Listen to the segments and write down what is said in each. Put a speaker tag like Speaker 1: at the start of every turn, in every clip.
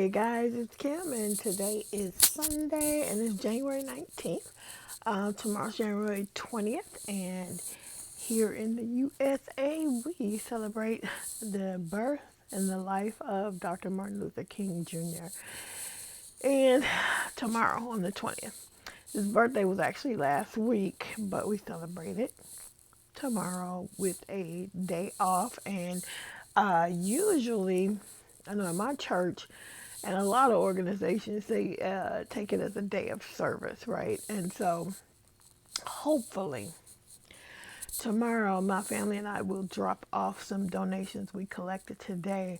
Speaker 1: Hey guys, it's Kim, and today is Sunday, and it's January 19th. Tomorrow's January 20th, and here in the USA, we celebrate the birth and the life of Dr. Martin Luther King Jr. And tomorrow, on the 20th, his birthday was actually last week, but we celebrate it tomorrow with a day off. And usually, I know in my church and a lot of organizations, they take it as a day of service, right? And so hopefully tomorrow my family and I will drop off some donations we collected today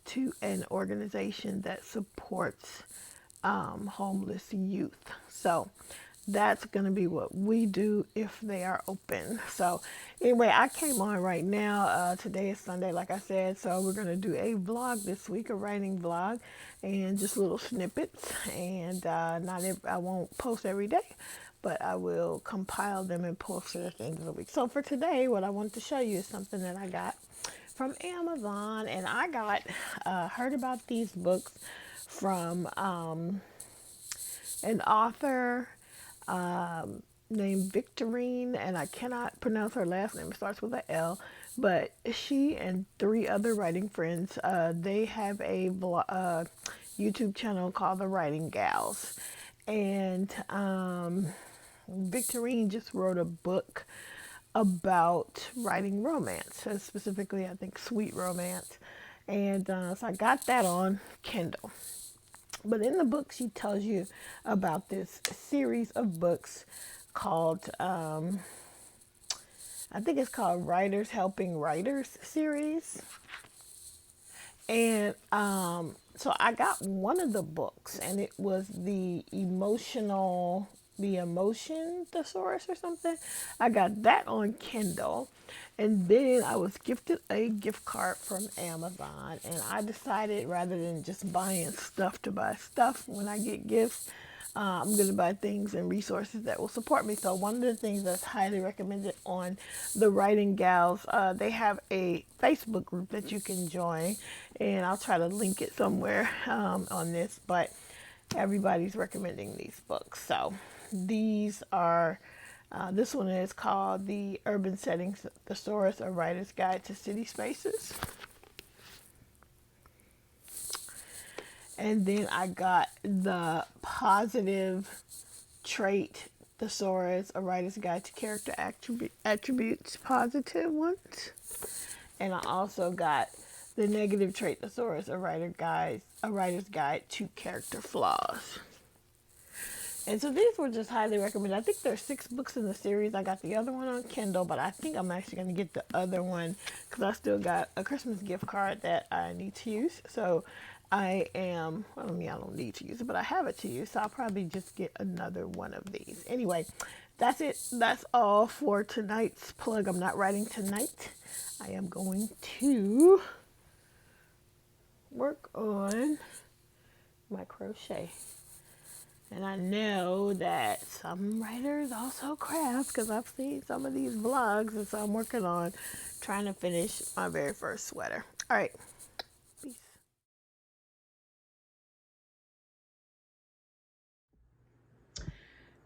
Speaker 1: to an organization that supports homeless youth. So that's going to be what we do if they are open. So anyway, I came on right now. Today is Sunday, like I said, so we're going to do a vlog this week, a writing vlog, and just little snippets. And I won't post every day, but I will compile them and post it at the end of the week. So for today, what I wanted to show you is something that I got from Amazon, and I got heard about these books from an author named Victorine, and I cannot pronounce her last name. It starts with an L, but she and three other writing friends, they have a YouTube channel called The Writing Gals, and Victorine just wrote a book about writing romance, specifically, I think, sweet romance, and so I got that on Kindle. But in the book, she tells you about this series of books called, I think it's called Writers Helping Writers series. And so I got one of the books, and it was the emotion thesaurus or something. I got that on Kindle, and then I was gifted a gift card from Amazon, and I decided rather than just buying stuff to buy stuff when I get gifts, I'm going to buy things and resources that will support me. So one of the things that's highly recommended on the Writing Gals, they have a Facebook group that you can join, and I'll try to link it somewhere on this, but everybody's recommending these books. So these are, this one is called The Urban Settings Thesaurus, A Writer's Guide to City Spaces. And then I got the Positive Trait Thesaurus, A Writer's Guide to Character Attributes, Positive ones. And I also got the Negative Trait Thesaurus, A Writer's Guide to Character Flaws. And so these were just highly recommended. I think there's 6 books in the series. I got the other one on Kindle, but I think I'm actually going to get the other one because I still got a Christmas gift card that I need to use. So I don't need to use it, but I have it to use. So I'll probably just get another one of these. Anyway, that's it. That's all for tonight's plug. I'm not writing tonight. I am going to work on my crochet. And I know that some writers also craft because I've seen some of these vlogs, and so I'm working on trying to finish my very first sweater. All right. Peace.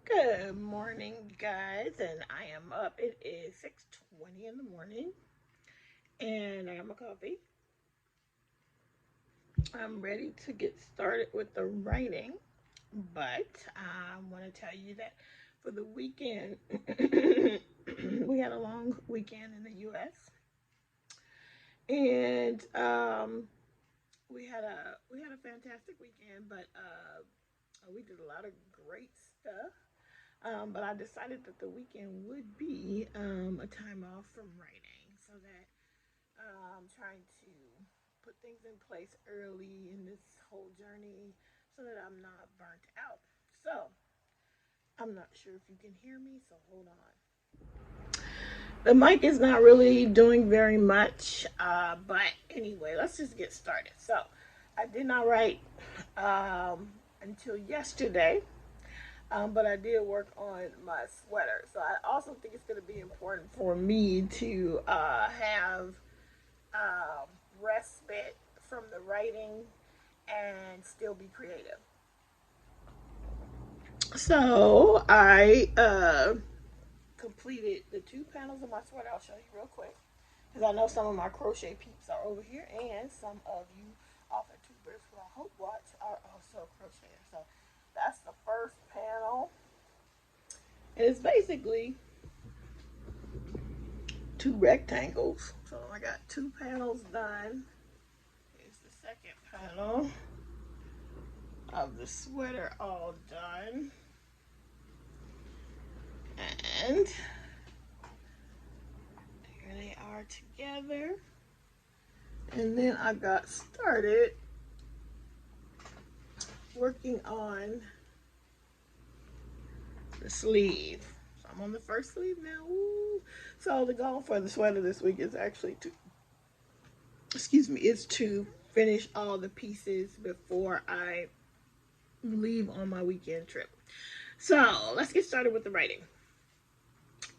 Speaker 1: Good morning, guys, and I am up. It is 6:20 in the morning, and I got my coffee. I'm ready to get started with the writing, but I want to tell you that for the weekend, we had a long weekend in the U.S. and we had a fantastic weekend, but we did a lot of great stuff. But I decided that the weekend would be a time off from writing, so that I'm trying to put things in place early in this whole journey so that I'm not burnt out. So I'm not sure if you can hear me, so hold on. The mic is not really doing very much, but anyway, let's just get started. So I did not write until yesterday, but I did work on my sweater. So I also think it's going to be important for me to have respite from the writing and still be creative. So I completed the 2 panels of my sweater. I'll show you real quick because I know some of my crochet peeps are over here, and some of you author tubers who I hope watch are also crocheters. So that's the first panel. And it's basically 2 rectangles. So I got 2 panels done. Here's the second panel of the sweater all done. And here they are together. And then I got started working on the sleeve. So I'm on the first sleeve now. Ooh. So the goal for the sweater this week is actually to finish all the pieces before I leave on my weekend trip. So let's get started with the writing.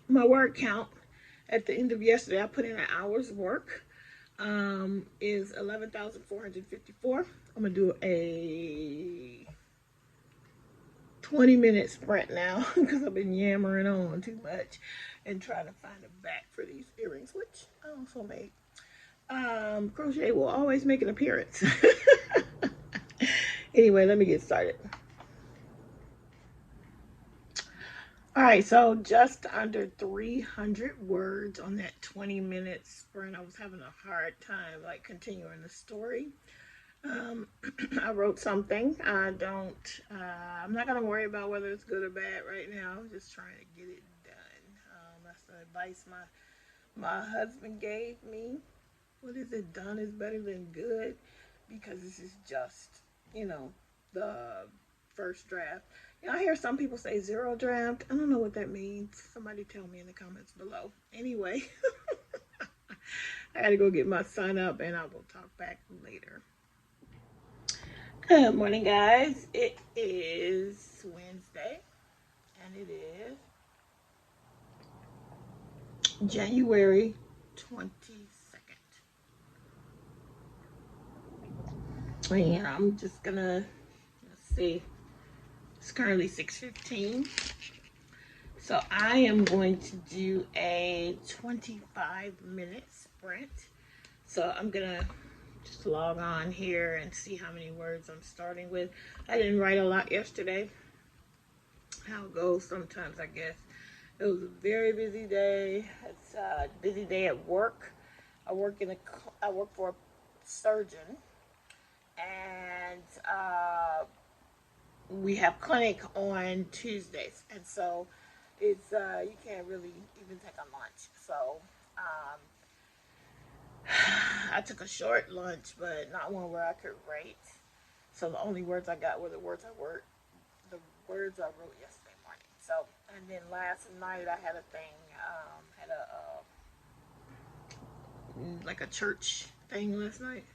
Speaker 1: My word count at the end of yesterday, I put in an hour's work, is 11,454. I'm going to do a 20-minute sprint now because I've been yammering on too much and trying to find a back for these earrings, which I also made. Crochet will always make an appearance. Anyway, let me get started. All right, so just under 300 words on that 20-minute sprint. I was having a hard time continuing the story. I wrote something. I'm not going to worry about whether it's good or bad right now. I'm just trying to get it done. That's the advice my husband gave me. What is it? Done is better than good, because this is just, the first draft. I hear some people say 0 draft. I don't know what that means. Somebody tell me in the comments below. Anyway, I got to go get my son up, and I will talk back later. Good morning, guys. It is Wednesday, and it is January 22nd. And I'm just gonna, let's see, it's currently 6:15. So I am going to do a 25-minute sprint. So I'm gonna just log on here and see how many words I'm starting with. I didn't write a lot yesterday. How it goes sometimes, I guess. It was a very busy day. It's a busy day at work. I work for a surgeon, and we have clinic on Tuesdays, and so it's you can't really even take a lunch. So I took a short lunch, but not one where I could write. So the only words I got were the words I wrote yesterday morning. So, and then last night I had a thing, had a church thing last night.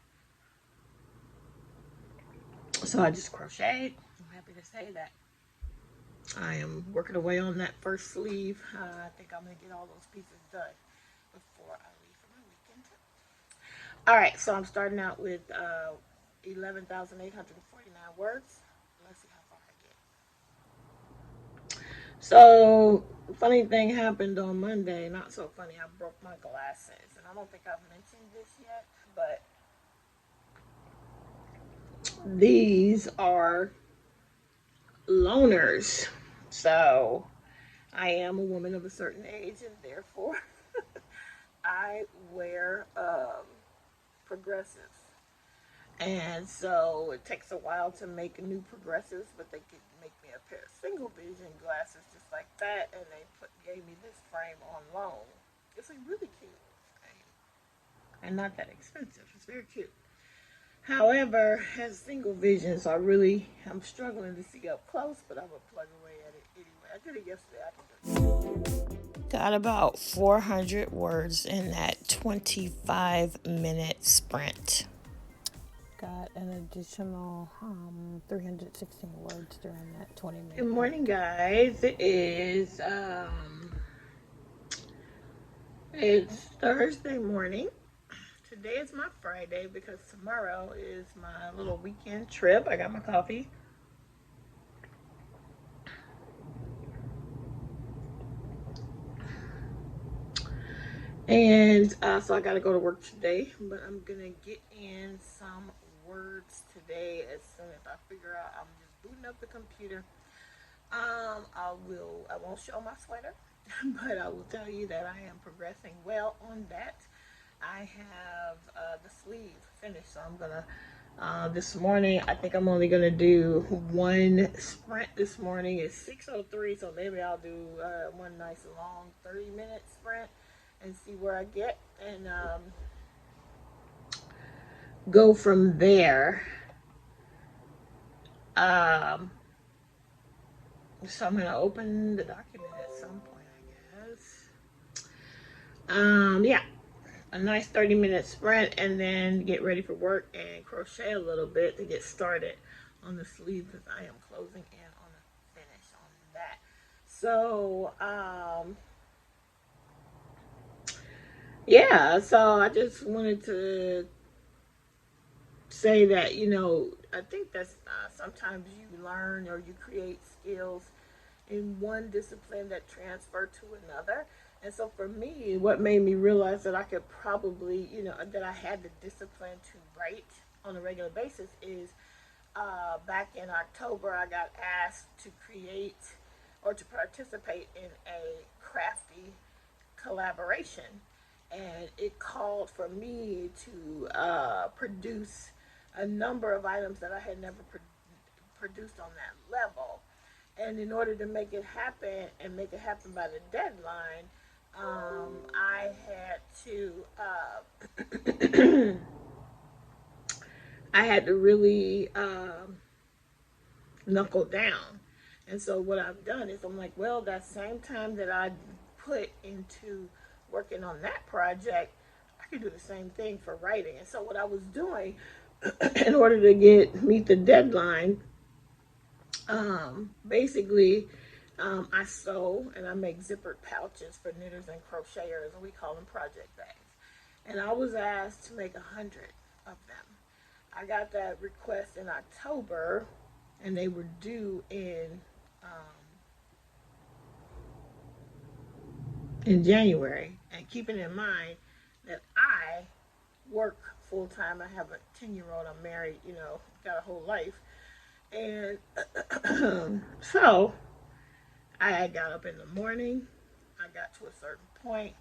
Speaker 1: So I just crocheted. I'm happy to say that I am working away on that first sleeve. I think I'm going to get all those pieces done before I leave for my weekend trip. All right, so I'm starting out with 11,849 words. Let's see how far I get. So, funny thing happened on Monday. Not so funny. I broke my glasses, and I don't think I've mentioned this yet, but these are loners. So I am a woman of a certain age, and therefore I wear progressives. And so it takes a while to make new progressives, but they could make me a pair of single vision glasses just like that, and they gave me this frame on loan. It's a really cute frame, and not that expensive. It's very cute. However, as single vision, so I'm struggling to see up close, but I'm going to plug away at it anyway. I did it yesterday. I can do it. Got about 400 words in that 25-minute sprint. Got an additional 316 words during that 20 minutes. Good morning, guys. It is it's Thursday morning. Today is my Friday because tomorrow is my little weekend trip. I got my coffee. And so I got to go to work today, but I'm going to get in some words today as soon as I figure out. I'm just booting up the computer. I won't show my sweater, but I will tell you that I am progressing well on that. I have the sleeve finished, so I'm gonna. This morning, I think I'm only gonna do one sprint. This morning is 6:03, so maybe I'll do one nice long 30-minute sprint and see where I get, and go from there. Um, so I'm gonna open the document at some point, I guess. Yeah, a nice 30-minute sprint and then get ready for work and crochet a little bit to get started on the sleeve because I am closing in on a finish on that. So, yeah, so I just wanted to say that, I think that's sometimes you learn or you create skills in one discipline that transfer to another. And so for me, what made me realize that I could probably, that I had the discipline to write on a regular basis is back in October, I got asked to create or to participate in a crafty collaboration. And it called for me to produce a number of items that I had never produced on that level. And in order to make it happen and make it happen by the deadline, I had to I had to really knuckle down. And so what I've done is I'm like, well, that same time that I put into working on that project, I could do the same thing for writing. And so what I was doing in order to meet the deadline, basically, I sew and I make zippered pouches for knitters and crocheters, and we call them project bags. And I was asked to make 100 of them. I got that request in October, and they were due in January. And keeping in mind that I work full time, I have a 10-year-old. I'm married. Got a whole life, and so I got up in the morning. I got to a certain point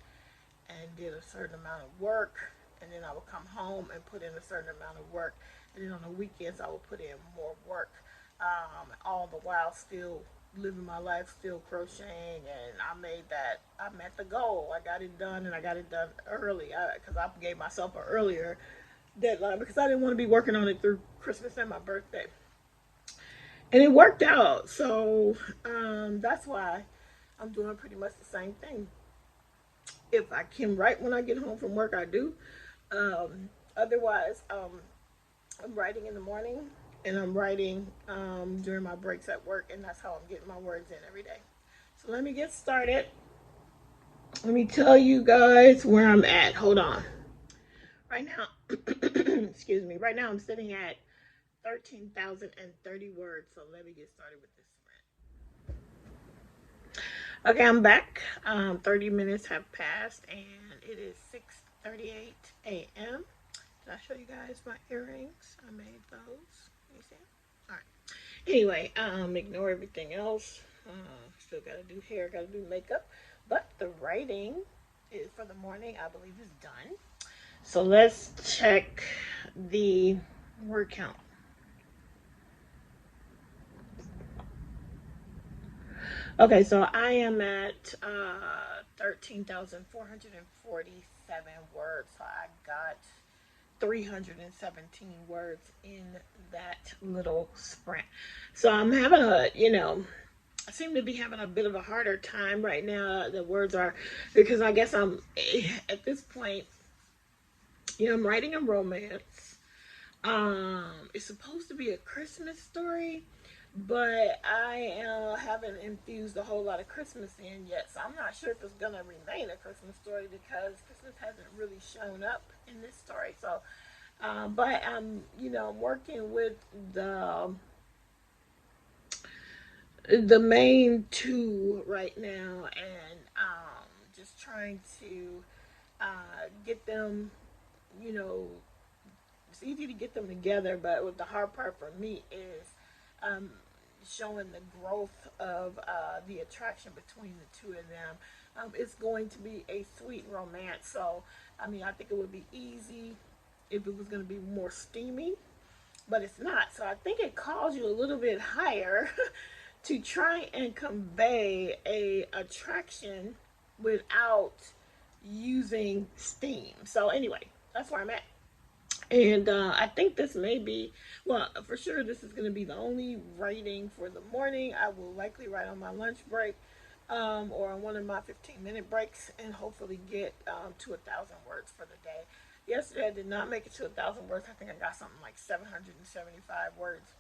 Speaker 1: and did a certain amount of work, and then I would come home and put in a certain amount of work, and then on the weekends I would put in more work, all the while still living my life, still crocheting, and I met the goal. I got it done, and I got it done early because I gave myself an earlier deadline because I didn't want to be working on it through Christmas and my birthday. And it worked out. So that's why I'm doing pretty much the same thing. If I can write when I get home from work, I do. Otherwise, I'm writing in the morning and I'm writing during my breaks at work, and that's how I'm getting my words in every day. So let me get started. Let me tell you guys where I'm at. Hold on. Right now, excuse me. Right now, I'm sitting at 13,030 words. So let me get started with this sprint. Okay, I'm back. 30 minutes have passed, and it is 6:38 a.m. Did I show you guys my earrings? I made those. Can you see them? All right. Anyway, ignore everything else. Still gotta do hair, gotta do makeup, but the writing is for the morning. I believe is done. So let's check the word count. Okay, so I am at 13,447 words. So I got 317 words in that little sprint. So I'm having I seem to be having a bit of a harder time right now. The words are, because I guess I'm, at this point, I'm writing a romance. It's supposed to be a Christmas story, but I haven't infused a whole lot of Christmas in yet, so I'm not sure if it's gonna remain a Christmas story because Christmas hasn't really shown up in this story. So, but I'm working with the main two right now, and just trying to get them. You know, it's easy to get them together, but what the hard part for me is um, showing the growth of the attraction between the two of them. It's going to be a sweet romance, so I mean, I think it would be easy if it was going to be more steamy, but it's not. So I think it calls you a little bit higher to try and convey a attraction without using steam. So anyway, that's where I'm at. And I think this may be, well, for sure, this is going to be the only writing for the morning. I will likely write on my lunch break or on one of my 15-minute breaks and hopefully get to 1,000 words for the day. Yesterday, I did not make it to 1,000 words. I think I got something like 775 words.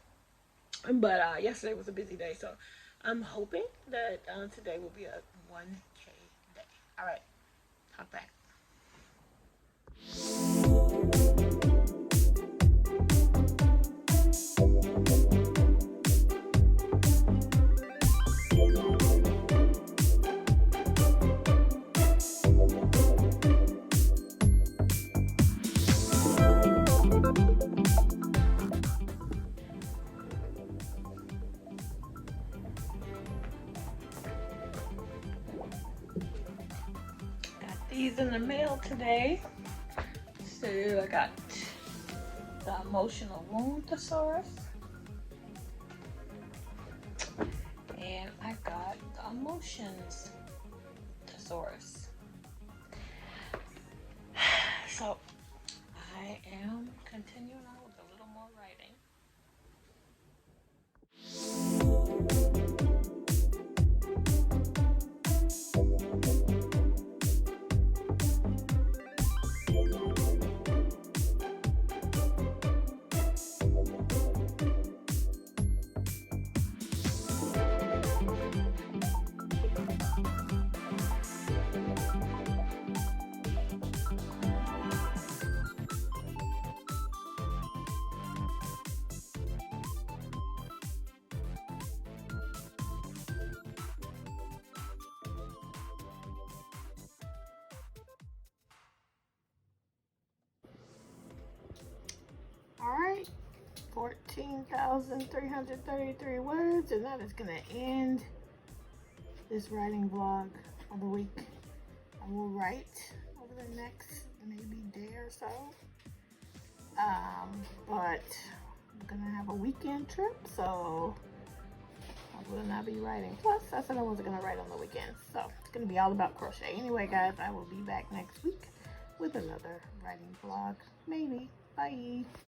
Speaker 1: But yesterday was a busy day, so I'm hoping that today will be a 1K day. All right, talk back. Got these in the mail today. So I got the Emotional Wound Thesaurus, and I got the Emotions Thesaurus. So I am continuing on with a little more writing. All right, 14,333 words, and that is going to end this writing vlog of the week. I will write over the next maybe day or so, but I'm going to have a weekend trip, so I will not be writing. Plus, I said I wasn't going to write on the weekend, so it's going to be all about crochet. Anyway, guys, I will be back next week with another writing vlog. Maybe. Bye.